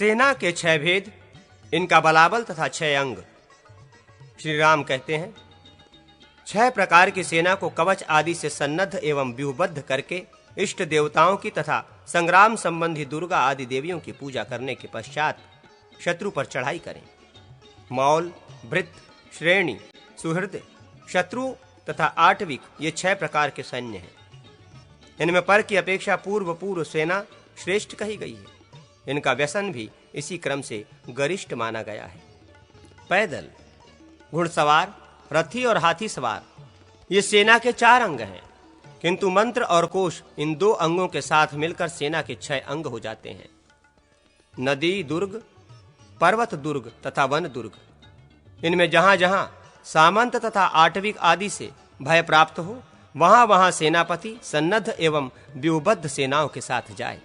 सेना के 6 भेद, इनका बलाबल तथा 6 अंग। श्री राम कहते हैं, 6 प्रकार की सेना को कवच आदि से सन्नद्ध एवं व्यूहबद्ध करके इष्ट देवताओं की तथा संग्राम संबंधी दुर्गा आदि देवियों की पूजा करने के पश्चात शत्रु पर चढ़ाई करें। मौल, भृत, श्रेणी, सुहृद, शत्रु तथा आठविक ये 6 प्रकार के सैन्य हैं। इनमें पर की अपेक्षा पूर्व सेना श्रेष्ठ कही गई है। इनका व्यसन भी इसी क्रम से गरिष्ठ माना गया है। पैदल, घुड़सवार, रथी और हाथी सवार ये सेना के 4 अंग हैं, किंतु मंत्र और कोश इन 2 अंगों के साथ मिलकर सेना के 6 अंग हो जाते हैं। नदी दुर्ग, पर्वत दुर्ग तथा वन दुर्ग, इनमें जहां जहां सामंत तथा आटविक आदि से भय प्राप्त हो, वहां वहां सेनापति सन्नद्ध एवं व्यूहबद्ध सेनाओं के साथ जाए।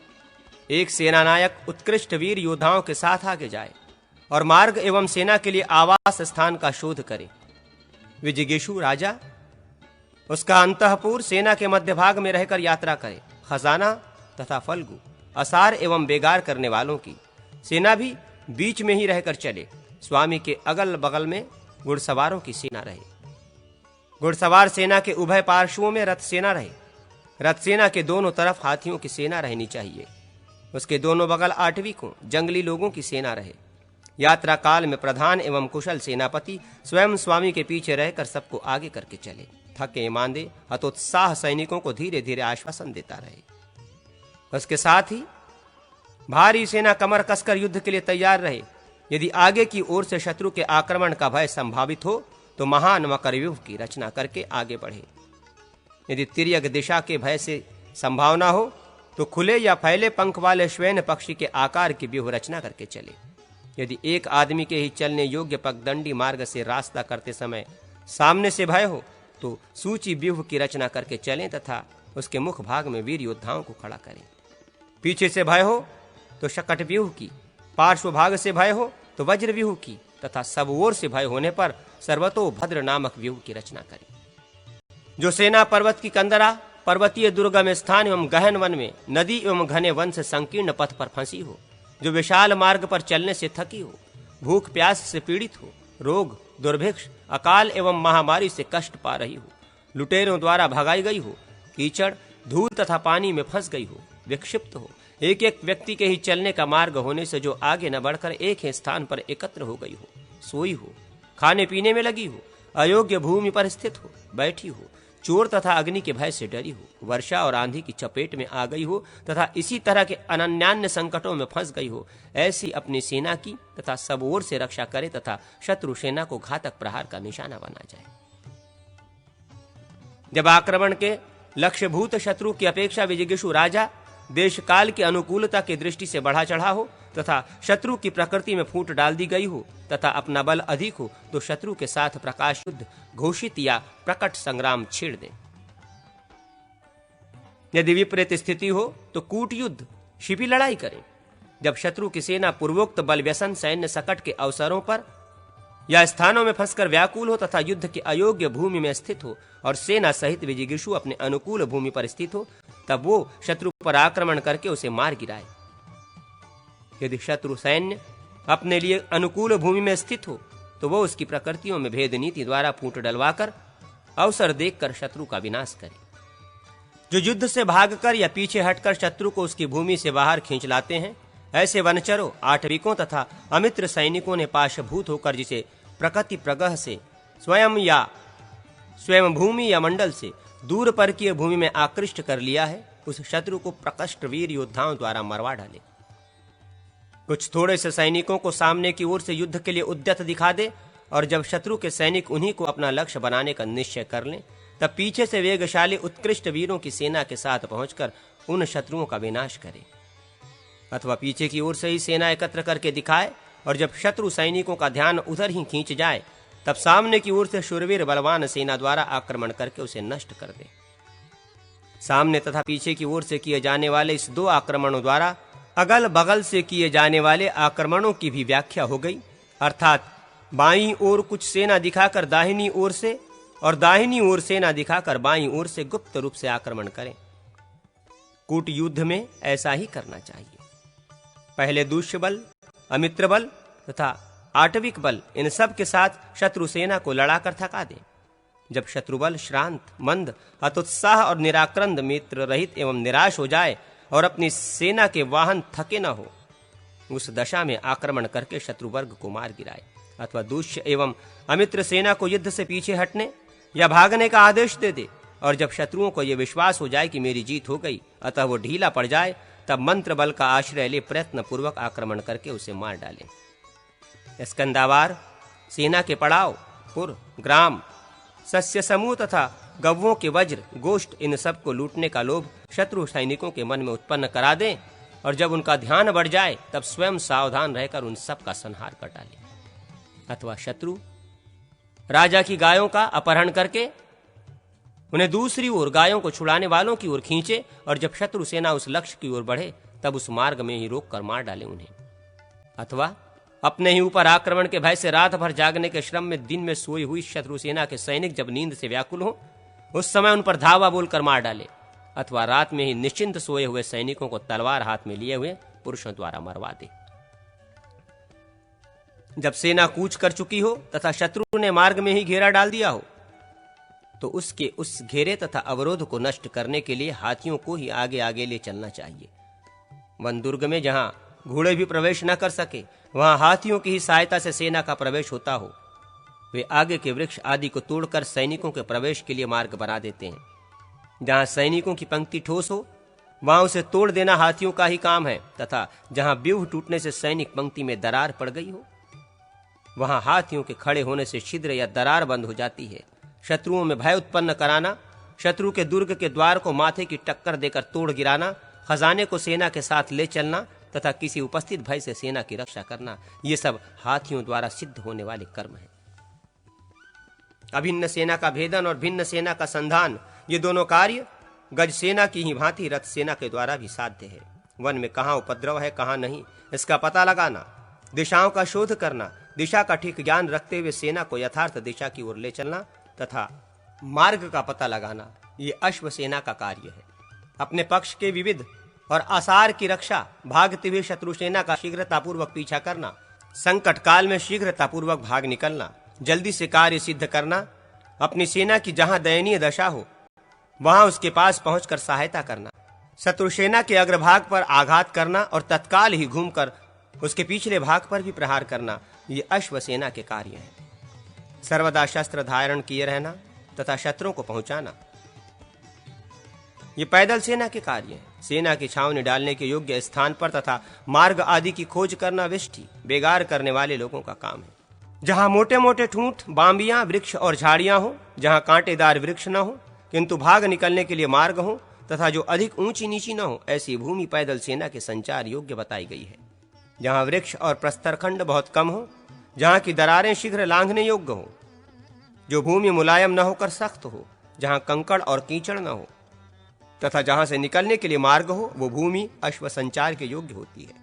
एक सेनानायक उत्कृष्ट वीर योद्धाओं के साथ आगे जाए और मार्ग एवं सेना के लिए आवास स्थान का शोध करे। विजिगीषु राजा उसका अंतःपुर सेना के मध्य भाग में रहकर यात्रा करे। खजाना तथा फल्गु असार एवं बेगार करने वालों की सेना भी बीच में ही रहकर चले। स्वामी के अगल बगल में घुड़सवारों की सेना रहे। घुड़सवार सेना के उभय पार्श्वों में रथ सेना रहे। रथ सेना के दोनों तरफ हाथियों की सेना रहनी चाहिए। उसके दोनों बगल आठविकों जंगली लोगों की सेना रहे। यात्रा काल में प्रधान एवं कुशल सेनापति स्वयं स्वामी के पीछे रहकर सबको आगे करके चले। थके मांदे हतोत्साह सैनिकों को धीरे धीरे आश्वासन देता रहे। उसके साथ ही भारी सेना कमर कसकर युद्ध के लिए तैयार रहे। यदि आगे की ओर से शत्रु के आक्रमण का भय संभावित हो तो महान मकरव्यूह की रचना करके आगे बढ़े। यदि तिर्यक दिशा के भय से संभावना हो तो खुले या फैले पंख वाले श्वेन पक्षी के आकार की व्यूह रचना करके चले। यदि एक आदमी के ही चलने योग्य पगदंडी मार्ग से रास्ता करते समय सामने से भय हो तो सूची व्यूह की रचना करके चलें तथा उसके मुख भाग में वीर योद्धाओं को खड़ा करें। पीछे से भय हो तो शकट व्यूह की, पार्श्व भाग से भय हो तो वज्र व्यूह की तथा सब ओर से भय होने पर सर्वतोभद्र नामक व्यूह की रचना करें। जो सेना पर्वत की कंदरा, पर्वतीय दुर्गम स्थान एवं गहन वन में, नदी एवं घने वन से संकीर्ण पथ पर फंसी हो, जो विशाल मार्ग पर चलने से थकी हो, भूख प्यास से पीड़ित हो, रोग दुर्भिक्ष अकाल एवं महामारी से कष्ट पा रही हो, लुटेरों द्वारा भगाई गई हो, कीचड़ धूल तथा पानी में फंस गई हो, विक्षिप्त हो, एक एक व्यक्ति के ही चलने का मार्ग होने से जो आगे न बढ़कर एक ही स्थान पर एकत्र हो गई हो, सोई हो, खाने पीने में लगी हो, अयोग्य भूमि पर स्थित हो, बैठी हो, चोर तथा अग्नि के भय से डरी हो, वर्षा और आंधी की चपेट में आ गई हो तथा इसी तरह के अनन्यान्य संकटों में फंस गई हो, ऐसी अपनी सेना की तथा सब ओर से रक्षा करे तथा शत्रु सेना को घातक प्रहार का निशाना बना जाए। जब आक्रमण के लक्ष्यभूत शत्रु की अपेक्षा विजिगीषु राजा देश काल की अनुकूलता की दृष्टि से बढ़ा चढ़ा हो तथा शत्रु की प्रकृति में फूट डाल दी गई हो तथा अपना बल अधिक हो तो शत्रु के साथ प्रकाश युद्ध घोषित या प्रकट संग्राम छेड़ दे। यदि विपरीत स्थिति हो तो कूट युद्ध छिपी लड़ाई करें। जब शत्रु की सेना पूर्वोक्त बल व्यसन सैन्य सकट के अवसरों पर या स्थानों में फंसकर व्याकुल हो तथा युद्ध की अयोग्य भूमि में स्थित हो और सेना सहित विजिगीषु अपने अनुकूल भूमि पर स्थित हो, तब वो शत्रु पर आक्रमण करके उसे मार गिराए। यदि शत्रु सैन्य अपने लिए अनुकूल भूमि में स्थित हो तो वो उसकी प्रकृतियों में भेद नीति द्वारा फूट डलवाकर अवसर देखकर शत्रु का विनाश करे। जो युद्ध से भागकर या पीछे हटकर शत्रु को उसकी भूमि से बाहर खींच लाते हैं, ऐसे वनचरों, आठविकों तथा अमित्र सैनिकों ने पाशभूत होकर जिसे प्रकृति प्रगह से स्वयं भूमि या मंडल से दूर पर की भूमि में आकृष्ट कर लिया है, उस शत्रु को प्रकष्ट वीर योद्धाओं द्वारा मरवा डाले। कुछ थोड़े से सैनिकों को सामने की ओर से युद्ध के लिए उद्यत दिखा दे और जब शत्रु के सैनिक उन्हीं को अपना लक्ष्य बनाने का निश्चय कर लें, तब पीछे से वेगशाली उत्कृष्ट वीरों की सेना के साथ पहुंचकर उन शत्रुओं का विनाश करे। अथवा पीछे की ओर से ही सेना एकत्र करके दिखाए और जब शत्रु सैनिकों का ध्यान उधर ही खींच जाए, तब सामने की ओर से शूरवीर बलवान सेना द्वारा आक्रमण करके उसे नष्ट कर दे। सामने तथा पीछे की ओर से किए जाने वाले इस 2 आक्रमणों द्वारा अगल बगल से किए जाने वाले आक्रमणों की भी व्याख्या हो गई, अर्थात बाईं ओर कुछ सेना दिखाकर दाहिनी ओर से और दाहिनी ओर सेना दिखाकर बाईं ओर से गुप्त रूप से आक्रमण करें। कूट युद्ध में ऐसा ही करना चाहिए। पहले दूष्य बल अमित्र बल तथा आटविक बल, इन सब के साथ शत्रु सेना को लड़ाकर थका दें। जब शत्रुबल श्रांत, मंद, हतोत्साह और निराक्रंद, मित्र रहित एवं निराश हो जाए और अपनी सेना के वाहन थके न हो, उस दशा में आक्रमण करके शत्रुवर्ग को मार गिराए अथवा दूष्य एवं अमित्र सेना को युद्ध से पीछे हटने या भागने का आदेश दे दे। और जब शत्रुओं को यह विश्वास हो जाए कि मेरी जीत हो गई, अतः वो ढीला पड़ जाए, तब मंत्र बल का आश्रय ले प्रयत्न पूर्वक आक्रमण करके उसे मार डाले। स्कंदावार, सेना के पड़ाव, पुर, ग्राम, सस्य समूह तथा गव्वों के वज्र, गोष्ठ, इन सब को लूटने का लोभ शत्रु सैनिकों के मन में उत्पन्न करा दें, और जब उनका ध्यान बढ़ जाए तब स्वयं सावधान रहकर उन सब का संहार कर डाले। अथवा शत्रु राजा की गायों का अपहरण करके उन्हें दूसरी ओर गायों को छुड़ाने वालों की ओर खींचे, और जब शत्रु सेना उस लक्ष्य की ओर बढ़े तब उस मार्ग में ही रोक कर मार डाले उन्हें। अथवा अपने ही ऊपर आक्रमण के भय से रात भर जागने के श्रम में दिन में सोई हुई शत्रु सेना के सैनिक जब नींद से व्याकुल हो, उस समय उन पर धावा बोलकर मार डाले। अथवा रात में ही निश्चिंत सोए हुए सैनिकों को तलवार हाथ में लिए हुए पुरुषों द्वारा मरवा दे। जब सेना कूच कर चुकी हो तथा शत्रु ने मार्ग में ही घेरा डाल दिया हो, तो उसके उस घेरे तथा अवरोध को नष्ट करने के लिए हाथियों को ही आगे आगे ले चलना चाहिए। वन दुर्ग में जहां घोड़े भी प्रवेश न कर सके, वहां हाथियों की ही सहायता से सेना का प्रवेश होता हो। वे आगे के वृक्ष आदि को तोड़कर सैनिकों के प्रवेश के लिए मार्ग बना देते हैं। जहां सैनिकों की पंक्ति ठोस हो, वहां उसे तोड़ देना हाथियों का ही काम है, तथा जहां व्यूह टूटने से सैनिक पंक्ति में दरार पड़ गई हो, वहां हाथियों के खड़े होने से छिद्र या दरार बंद हो जाती है। शत्रुओं में भय उत्पन्न कराना, शत्रु के दुर्ग के द्वार को माथे की टक्कर देकर तोड़ गिराना, खजाने को सेना के साथ ले चलना तथा किसी उपस्थित भय से सेना की रक्षा करना, ये सब हाथियों द्वारा सिद्ध होने वाले कर्म हैं। अभिन्न सेना का भेदन और भिन्न सेना का संधान, ये दोनों कार्य गज सेना की ही भांति रथ सेना के द्वारा भी साध्य है। वन में कहाँ उपद्रव है कहाँ नहीं, इसका पता लगाना, दिशाओं का शोध करना, दिशा का ठीक ज्ञान रखते हुए सेना को यथार्थ दिशा की ओर ले चलना तथा मार्ग का पता लगाना, ये अश्व सेना का कार्य है। अपने पक्ष के विविध और आसार की रक्षा, भागते हुए शत्रु सेना का शीघ्रतापूर्वक पीछा करना, संकट काल में शीघ्रतापूर्वक भाग निकलना, जल्दी से कार्य सिद्ध करना, अपनी सेना की जहां दयनीय दशा हो वहां उसके पास पहुंचकर सहायता करना, शत्रु सेना के अग्रभाग पर आघात करना और तत्काल ही घूमकर उसके पिछले भाग पर भी प्रहार करना, ये अश्व सेना के कार्य हैं। सर्वदा शस्त्र धारण किए रहना तथा शत्रुओं को पहुंचाना, ये पैदल सेना के कार्य हैं। सेना की छावनी डालने के योग्य स्थान पर तथा मार्ग आदि की खोज करना विष्टि, बेगार करने वाले लोगों का काम है। जहां मोटे मोटे ठूंठ, बांबियां, वृक्ष और झाड़ियां हो, जहां कांटेदार वृक्ष न हो किंतु भाग निकलने के लिए मार्ग हो तथा जो अधिक ऊंची नीची न हो, ऐसी भूमि पैदल सेना के संचार योग्य बताई गई है। जहां वृक्ष और प्रस्तरखंड बहुत कम हो, जहां की दरारें शीघ्र लांघने योग्य हो, जो भूमि मुलायम न होकर सख्त हो, जहां कंकड़ और कीचड़ न हो तथा जहां से निकलने के लिए मार्ग हो, वो भूमि अश्व संचार के योग्य होती है।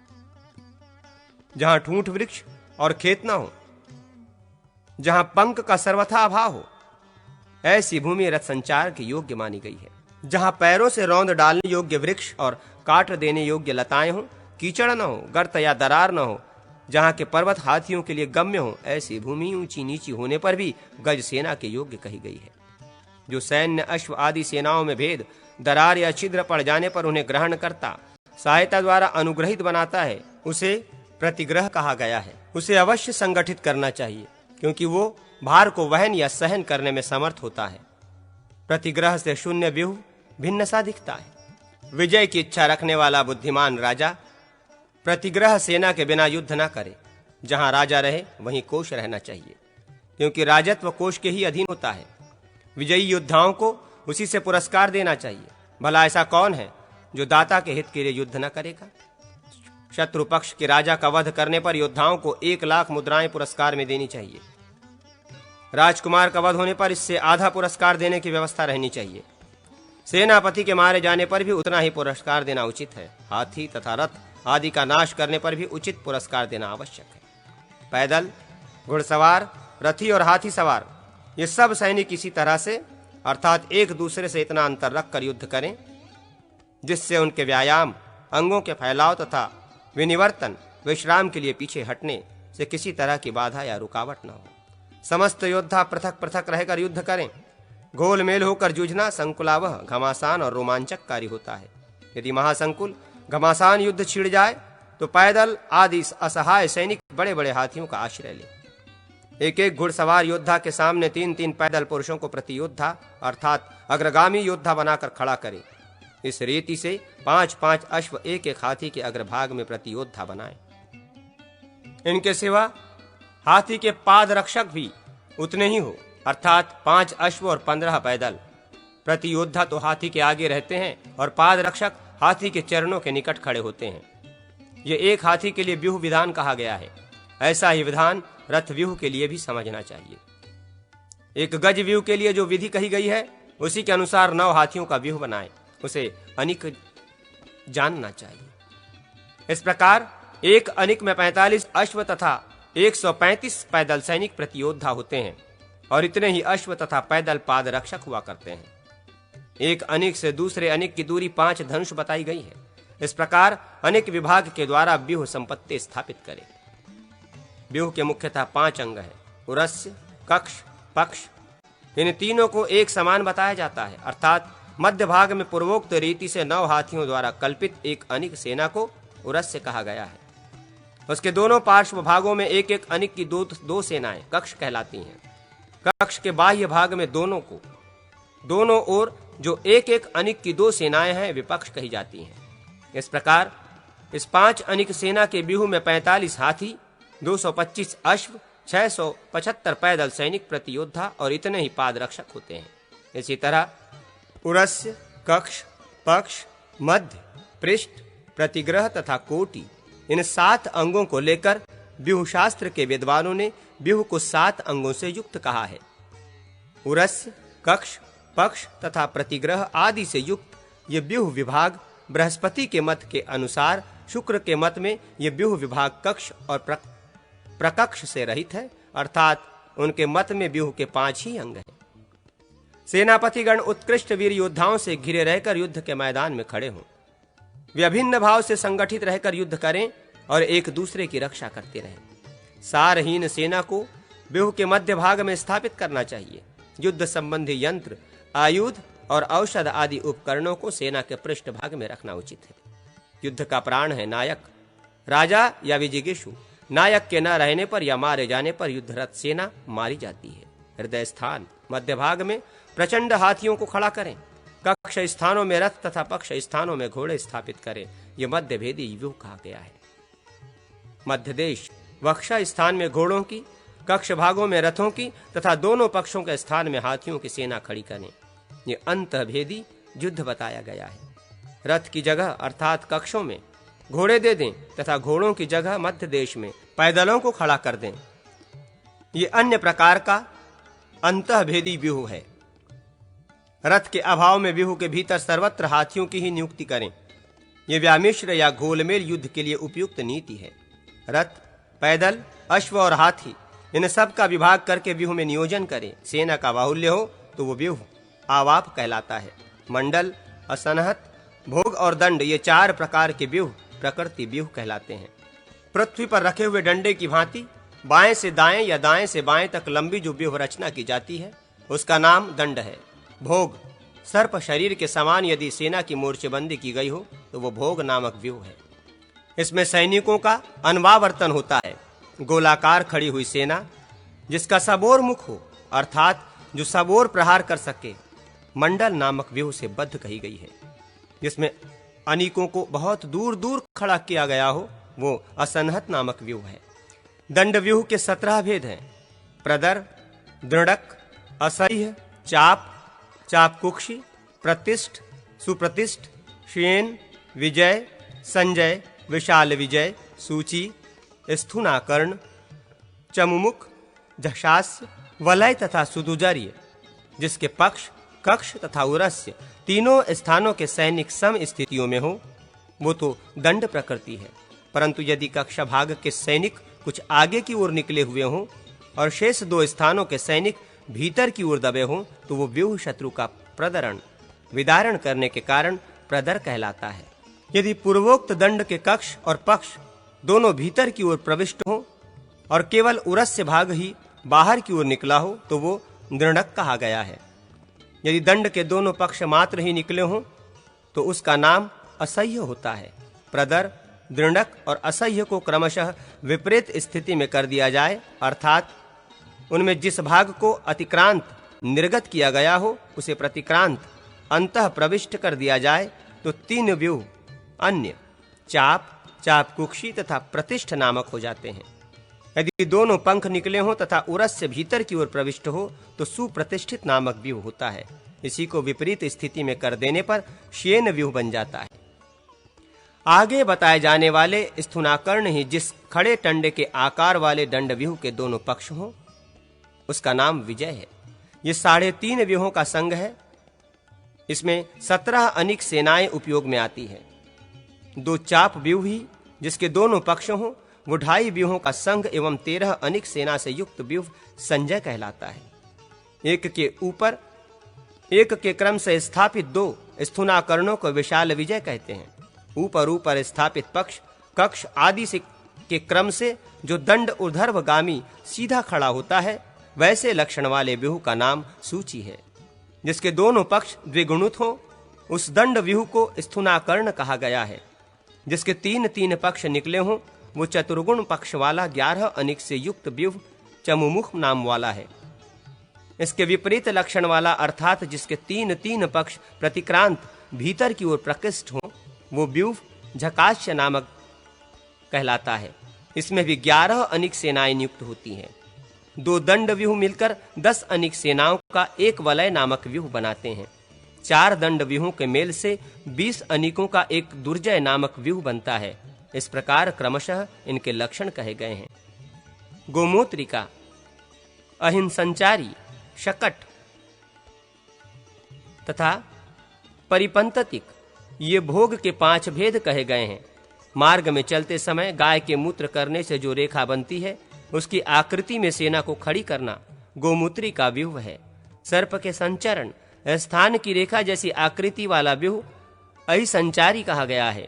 जहां ठूंठ वृक्ष और खेत न हो, जहां पंख का सर्वथा अभाव हो, ऐसी भूमि रथ संचार के योग्य मानी गई है। जहां पैरों से रौंद डालने योग्य वृक्ष और काट देने योग्य लताएं हो, कीचड़ न हो, गर्त या दरार न हो, जहां के पर्वत हाथियों के लिए गम्य हो, ऐसी भूमि ऊंची नीची होने पर भी गज सेना के योग्य कही गई है। जो सैन्य, अश्व आदि सेनाओं में भेद, दरार या छिद्र पड़ जाने पर उन्हें ग्रहण करता, सहायता द्वारा अनुग्रहित बनाता है, उसे प्रतिग्रह कहा गया है। उसे अवश्य संगठित करना चाहिए, क्योंकि वो भार को वहन या सहन करने में समर्थ होता है। प्रतिग्रह से शून्य व्यूह भिन्न सा दिखता है। विजय की इच्छा रखने वाला बुद्धिमान राजा प्रतिग्रह सेना के बिना युद्ध न करे। जहां राजा रहे वहीं कोष रहना चाहिए, क्योंकि राजत्व कोष के ही अधीन होता है। विजयी योद्धाओं को उसी से पुरस्कार देना चाहिए। भला ऐसा कौन है जो दाता के हित के लिए युद्ध न करेगा? शत्रु पक्ष के राजा का वध करने पर योद्धाओं को 1,00,000 मुद्राएं पुरस्कार में देनी चाहिए। राजकुमार का वध होने पर इससे आधा पुरस्कार देने की व्यवस्था रहनी चाहिए। सेनापति के मारे जाने पर भी उतना ही पुरस्कार देना उचित है। हाथी तथा रथ आदि का नाश करने पर भी उचित पुरस्कार देना आवश्यक है। पैदल, घुड़सवार, रथी और हाथी सवार, ये सब सैनिक इसी तरह से अर्थात एक दूसरे से इतना अंतर रखकर युद्ध करें जिससे उनके व्यायाम, अंगों के फैलाव तथा विनिवर्तन विश्राम के लिए पीछे हटने से किसी तरह की बाधा या रुकावट न हो। समस्त योद्धा पृथक पृथक रहकर युद्ध करें। गोलमेल होकर जूझना संकुलावह, घमासान और रोमांचककारी होता है। यदि महासंकुल घमासान युद्ध छिड़ जाए तो पैदल आदि असहाय सैनिक बड़े बड़े हाथियों का आश्रय ले। एक एक घुड़सवार योद्धा के सामने 3-3 पैदल पुरुषों को प्रति योद्धा अर्थात अग्रगामी योद्धा बनाकर खड़ा करे। इस रीति से 5-5 अश्व एक एक हाथी के अग्रभाग में प्रति योद्धा बनाए। इनके सिवा हाथी के पाद रक्षक भी उतने ही हो, अर्थात 5 अश्व और 15 पैदल। प्रति योद्धा तो हाथी के आगे रहते हैं और पाद रक्षक हाथी के चरणों के निकट खड़े होते हैं। ये एक हाथी के लिए व्यूह विधान कहा गया है। ऐसा ही विधान रथ व्यूह के लिए भी समझना चाहिए। एक गज व्यूह के लिए जो विधि कही गई है उसी के अनुसार 9 हाथियों का व्यूह बनाए, उसे अनिक जानना चाहिए। इस प्रकार एक अनिक में 45 अश्व तथा 135 पैदल सैनिक प्रति योद्धा होते हैं और इतने ही अश्व तथा पैदल पाद रक्षक हुआ करते हैं। एक अनिक से दूसरे अनिक की दूरी 5 धनुष बताई गई है। इस प्रकार अनिक विभाग के द्वारा व्यूह संपत्ति स्थापित करें। व्यूह के मुख्यतः 5 अंग हैं: उरस्य, कक्ष, पक्ष। इन तीनों को एक समान बताया जाता है, अर्थात मध्य भाग में पूर्वोक्त रीति से 9 हाथियों द्वारा कल्पित एक अनिक सेना को उरस्य कहा गया है। उसके दोनों पार्श्व भागों में एक एक अनिक की दो सेनाएं कक्ष कहलाती हैं। कक्ष के बाह्य भाग में दोनों ओर जो एक एक अनिक की 2 सेनाएं हैं विपक्ष कही जाती हैं। इस प्रकार इस 5 अनिक सेना के व्यूह में 45 हाथी, 225 अश्व, 675 पैदल सैनिक प्रति योद्धा और इतने ही पाद रक्षक होते हैं। इसी तरह उरस्य, कक्ष, पक्ष, मध्य, पृष्ठ, प्रतिग्रह तथा कोटि, इन 7 अंगों को लेकर व्यूह शास्त्र के विद्वानों ने व्यूह को 7 अंगों से युक्त कहा है। उरस्य, कक्ष, पक्ष तथा प्रतिग्रह आदि से युक्त ये व्यूह विभाग बृहस्पति के मत के अनुसार शुक्र के मत में ये व्यूह विभाग कक्ष और प्रकक्ष से रहित है, अर्थात उनके मत में व्यूह के 5 ही अंग हैं। सेनापतिगण उत्कृष्ट वीर योद्धाओं से घिरे रहकर युद्ध के मैदान में खड़े हों। वे अभिन्न भाव से संगठित रहकर युद्ध करें और एक दूसरे की रक्षा करते रहें। सारहीन सेना को व्यूह के मध्य भाग में स्थापित करना चाहिए। युद्ध संबंधी यंत्र, आयुध और औषध आदि उपकरणों को सेना के पृष्ठ भाग में रखना उचित है। युद्ध का प्राण है नायक, राजा या विजिगीषु। नायक के न रहने पर या मारे जाने पर युद्धरत सेना मारी जाती है। हृदय स्थान मध्य भाग में प्रचंड हाथियों को खड़ा करें। कक्ष स्थानों में रथ तथा पक्ष स्थानों में घोड़े स्थापित करें। यह मध्य भेदी व्यूह कहा गया है। मध्य देश वक्षा स्थान में घोड़ों की, कक्ष भागों में रथों की तथा दोनों पक्षों के स्थान में हाथियों की सेना खड़ी करें। ये अंतःभेदी युद्ध बताया गया है। रथ की जगह अर्थात कक्षों में घोड़े दे दें तथा घोड़ों की जगह मध्य देश में पैदलों को खड़ा कर दें। ये अन्य प्रकार का अंतःभेदी व्यूह है। रथ के अभाव में व्यूह के भीतर सर्वत्र हाथियों की ही नियुक्ति करें। ये व्यामिश्र या गोलमेल युद्ध के लिए उपयुक्त नीति है। रथ, पैदल, अश्व और हाथी इन सब का विभाग करके व्यूह में नियोजन करें। सेना का बाहुल्य हो तो वो व्यूह आवाप कहलाता है। मंडल, असनहत, भोग और दंड ये 4 प्रकार के व्यूह प्रकृति व्यूह कहलाते हैं। पृथ्वी पर रखे हुए डंडे की भांति बाएं से दाएं या दाएं से बाएं तक लंबी जो व्यूह रचना की जाती है उसका नाम दंड है। भोग, सर्प शरीर के समान यदि सेना की मोर्चेबंदी की गई हो तो वो भोग नामक व्यूह है। इसमें सैनिकों का अनवावर्तन होता है। गोलाकार खड़ी हुई सेना जिसका सबोर मुख हो अर्थात जो सबोर प्रहार कर सके मंडल नामक व्यूह से बद्ध कही गई है। जिसमें अनीकों को बहुत दूर दूर खड़ा किया गया हो वो असनहत नामक व्यूह है। दंड व्यूह के 17 भेद हैं: प्रदर, दृढ़क, असह्य, चाप, चापकुक्षी, प्रतिष्ठ, सुप्रतिष्ठ, श्येन, विजय, संजय, विशाल विजय, सूची, स्थूनाकर्ण, चमुमुख, झषास्य, वलय तथा सुदुजर्य। जिसके पक्ष, कक्ष तथा उरस्य तीनों स्थानों के सैनिक सम स्थितियों में हो वो तो दंड प्रकृति है। परंतु यदि कक्ष भाग के सैनिक कुछ आगे की ओर निकले हुए हों और शेष 2 स्थानों के सैनिक भीतर की ओर दबे हों तो वो व्यूह शत्रु का विदारण करने के कारण प्रदर कहलाता है। यदि पूर्वोक्त दंड के कक्ष और पक्ष दोनों भीतर की ओर प्रविष्ट हों और केवल उरस्य भाग ही बाहर की ओर निकला हो तो वो दृढ़क कहा गया है। यदि दंड के दोनों पक्ष मात्र ही निकले हों तो उसका नाम असह्य होता है। प्रदर, दृढ़क और असह्य को क्रमशः विपरीत स्थिति में कर दिया जाए, अर्थात उनमें जिस भाग को अतिक्रांत निर्गत किया गया हो उसे प्रतिक्रांत अंतः प्रविष्ट कर दिया जाए तो तीन व्यूह अन्य चाप, चापकुक्षी तथा प्रतिष्ठ नामक हो जाते हैं। यदि दोनों पंख निकले हों तथा उरस्य भीतर की ओर प्रविष्ट हो तो सुप्रतिष्ठित नामक व्यूह होता है। इसी को विपरीत स्थिति में कर देने पर श्येन व्यूह बन जाता है। आगे बताए जाने वाले स्थूनाकर्ण ही जिस खड़े टंडे के आकार वाले दंड व्यूह के दोनों पक्ष हों उसका नाम विजय है। ये 3.5 व्यूहों का संघ है। इसमें 17 अनिक सेनाएं उपयोग में आती है। 2 चाप व्यूह ही जिसके दोनों पक्ष हों वो 2.5 व्यूहों का संघ एवं 13 अनिक सेना से युक्त व्यूह संजय कहलाता है। एक के ऊपर एक के क्रम से स्थापित 2 स्थूनाकर्णों को विशाल विजय कहते हैं। ऊपर स्थापित पक्ष, कक्ष आदि से के क्रम से जो दंड ऊर्ध्वगामी सीधा खड़ा होता है वैसे लक्षण वाले व्यूह का नाम सूची है। जिसके दोनों पक्ष द्विगुणित हो उस दंड व्यूह को स्थूनाकर्ण कहा गया है। जिसके 3 पक्ष निकले हों वो चतुर्गुण पक्ष वाला 11 अनिक से युक्त व्यूह चमुमुख नाम वाला है। इसके विपरीत लक्षण वाला अर्थात जिसके 3 पक्ष प्रतिक्रांत भीतर की ओर प्रकृष्ट हो वो व्यूह झकाश्य नामक कहलाता है। इसमें भी 11 अनिक सेनाएं नियुक्त होती हैं। 2 दंड व्यूह मिलकर 10 अनिक सेनाओं का एक वलय नामक व्यूह बनाते हैं। 4 दंड व्यूहों के मेल से 20 अनिकों का एक दुर्जय नामक व्यूह बनता है। इस प्रकार क्रमशः इनके लक्षण कहे गए हैं। गोमूत्रिका, अहिंसंचारी, शकट तथा परिपंततिक ये भोग के 5 भेद कहे गए हैं। मार्ग में चलते समय गाय के मूत्र करने से जो रेखा बनती है उसकी आकृति में सेना को खड़ी करना गोमूत्री का व्यूह है। सर्प के संचरण स्थान की रेखा जैसी आकृति वाला व्यूह अहिसंचारी कहा गया है।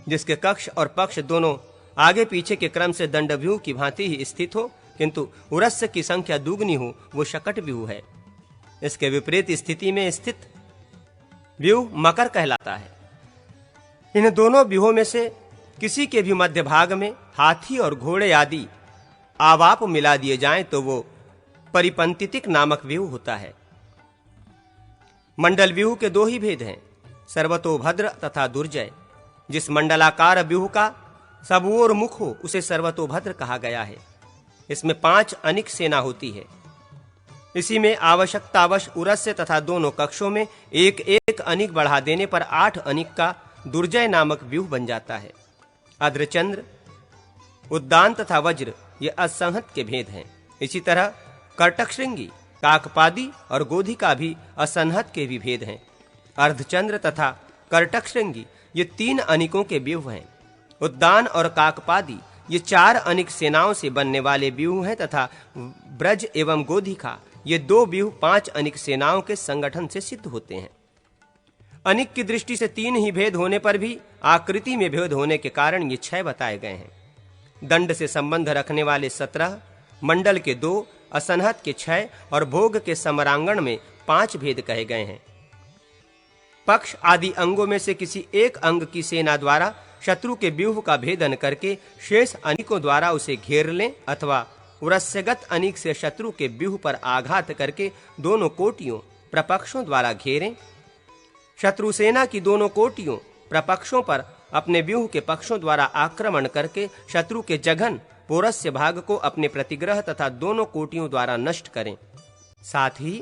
जिसके कक्ष और पक्ष दोनों आगे पीछे के क्रम से दंड व्यूह की भांति ही स्थित हो किंतु उरस्य की संख्या दुगनी हो वो शकट व्यूह है। इसके विपरीत स्थिति में स्थित व्यूह मकर कहलाता है। इन दोनों व्यूहों में से किसी के भी मध्य भाग में हाथी और घोड़े आदि आवाप मिला दिए जाएं तो वो परिपंतितिक नामक व्यूह होता है। मंडल व्यूह के 2 ही भेद हैं, सर्वतोभद्र तथा दुर्जय। जिस मंडलाकार व्यूह का सब ओर मुख हो उसे सर्वतोभद्र कहा गया है। इसमें 5 अनिक सेना होती है। इसी में आवश्यकतावश उरस्य तथा दोनों कक्षों में एक एक अनिक बढ़ा देने पर 8 अनिक का दुर्जय नामक व्यूह बन जाता है। अद्रचंद्र, उद्दान तथा वज्र ये असंहत के भेद हैं। इसी तरह कर्टकशृंगी, काकपादी और गोधिका भी असंहत के भी भेद हैं। अर्धचंद्र तथा कर्टकशृंगी ये 3 अनिकों के व्यूह हैं। उद्दान और काकपादी ये 4 अनिक सेनाओं से बनने वाले व्यूह हैं तथा ब्रज एवं गोधिका ये 2 व्यूह 5 अनिक सेनाओं के संगठन से सिद्ध होते हैं। अनिक की दृष्टि से 3 ही भेद होने पर भी आकृति में भेद होने के कारण ये 6 बताए गए हैं। दंड से संबंध रखने वाले 17, मंडल के 2, असंहत के 6 और भोग के समरांगण में 5 भेद कहे गए हैं। पक्ष आदि अंगों में से किसी एक अंग की सेना द्वारा शत्रु के व्यूह का भेदन करके शेष अनिकों द्वारा उसे घेर लें अथवा उरस्यगत अनिक से शत्रु के व्यूह पर आघात करके दोनों कोटियों प्रपक्षों द्वारा घेरें। शत्रु सेना की दोनों कोटियों प्रपक्षों पर अपने व्यूह के पक्षों द्वारा आक्रमण करके शत्रु के जघन पौरस्य भाग को अपने प्रतिग्रह तथा दोनों कोटियों द्वारा नष्ट करें। साथ ही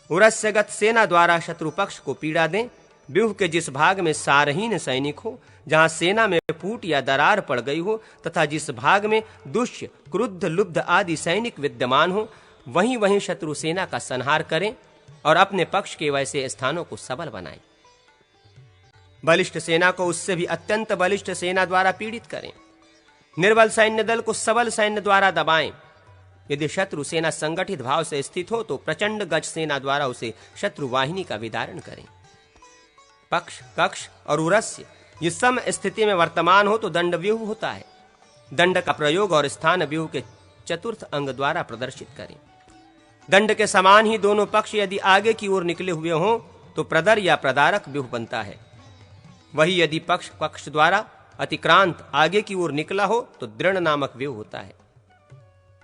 उरस्यगत सेना द्वारा शत्रु पक्ष को पीड़ा दें। व्यूह के जिस भाग में सारहीन सैनिक हो, जहां सेना में फूट या दरार पड़ गई हो तथा जिस भाग में दुष्य, क्रुद्ध, लुब्ध आदि सैनिक विद्यमान हो, वहीं वहीं शत्रु सेना का संहार करें और अपने पक्ष के वैसे स्थानों को सबल बनाएं। बलिष्ठ सेना को उससे भी अत्यंत बलिष्ठ सेना द्वारा पीड़ित करें। निर्बल सैन्य दल को सबल सैन्य द्वारा दबाएं। यदि शत्रु सेना संगठित भाव से स्थित हो तो प्रचंड गज सेना द्वारा उसे शत्रु वाहिनी का विदारण करें। पक्ष, कक्ष और उरस्य ये सम स्थिति में वर्तमान हो तो दंड व्यूह होता है। दंड का प्रयोग और स्थान व्यूह के चतुर्थ अंग द्वारा प्रदर्शित करें। दंड के समान ही दोनों पक्ष यदि आगे की ओर निकले हुए हों तो प्रदर या प्रदारक व्यूह बनता है। वही यदि पक्ष पक्ष द्वारा अतिक्रांत आगे की ओर निकला हो तो दृढ़ नामक व्यूह होता है।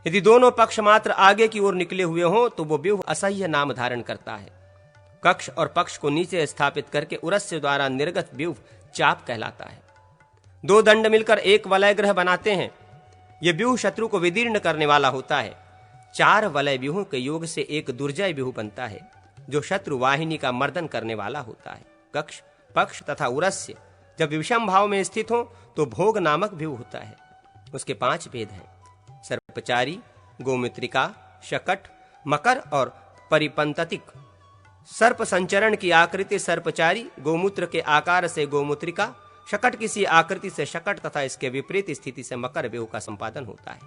यदि दोनों पक्ष मात्र आगे की ओर निकले हुए हों तो वो व्यूह असह्य नाम धारण करता है। कक्ष और पक्ष को नीचे स्थापित करके उरस्य द्वारा निर्गत व्यूह चाप कहलाता है। दो दंड मिलकर एक वलय ग्रह बनाते हैं। ये व्यूह शत्रु को विदीर्ण करने वाला होता है। चार वलय व्यूहों के योग से एक दुर्जय व्यूह बनता है जो शत्रु वाहिनी का मर्दन करने वाला होता है। कक्ष, पक्ष तथा उरस्य जब विषम भाव में स्थित हो तो भोग नामक व्यूह होता है। उसके 5 भेद हैं: सर्पचारी, गोमित्रिका, शकट, मकर और परिपंततिक। सर्प संचरण की आकृति सर्पचारी, गोमूत्र के आकार से गोमूत्रिका, शकट किसी आकृति से शकट तथा इसके विपरीत स्थिति से मकर व्यूह का संपादन होता है।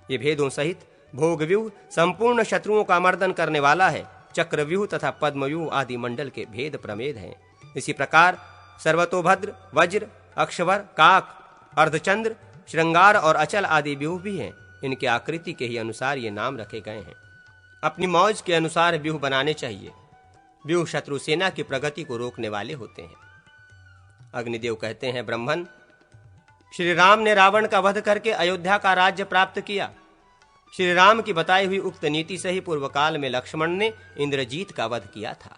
ये भेदों सहित भोग व्यूह संपूर्ण शत्रुओं का मर्दन करने वाला है। चक्र व्यूह तथा पद्म व्यूह आदि मंडल के भेद प्रमेद हैं। इसी प्रकार सर्वतोभद्र, वज्र, अक्षवर, काक, अर्धचंद्र, श्रृंगार और अचल आदि व्यूह भी हैं। इनके आकृति के ही अनुसार ये नाम रखे गए हैं। अपनी मौज के अनुसार व्यूह बनाने चाहिए। व्यूह शत्रु सेना की प्रगति को रोकने वाले होते हैं। अग्निदेव कहते हैं, ब्रह्मन, श्री राम ने रावण का वध करके अयोध्या का राज्य प्राप्त किया। श्री राम की बताई हुई उक्त नीति से ही पूर्व काल में लक्ष्मण ने इंद्रजीत का वध किया था।